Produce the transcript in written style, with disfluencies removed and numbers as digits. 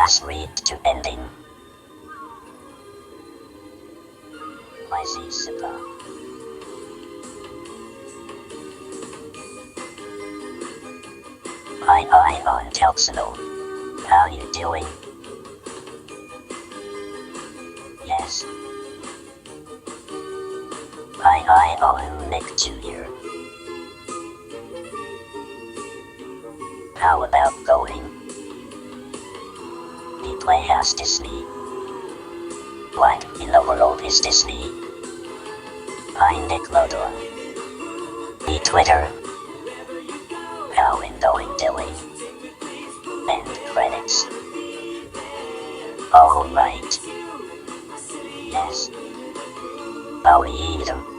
Pass read to ending. I see super. Hi, I'm Telxano. How you doing? Yes. Hi, I'm Nick Jr. How about going? The Playhouse Disney. What in the world is Disney? I'm Nickelodeon. The Twitter. How in doing? End credits. Alright. Yes. I'll read them.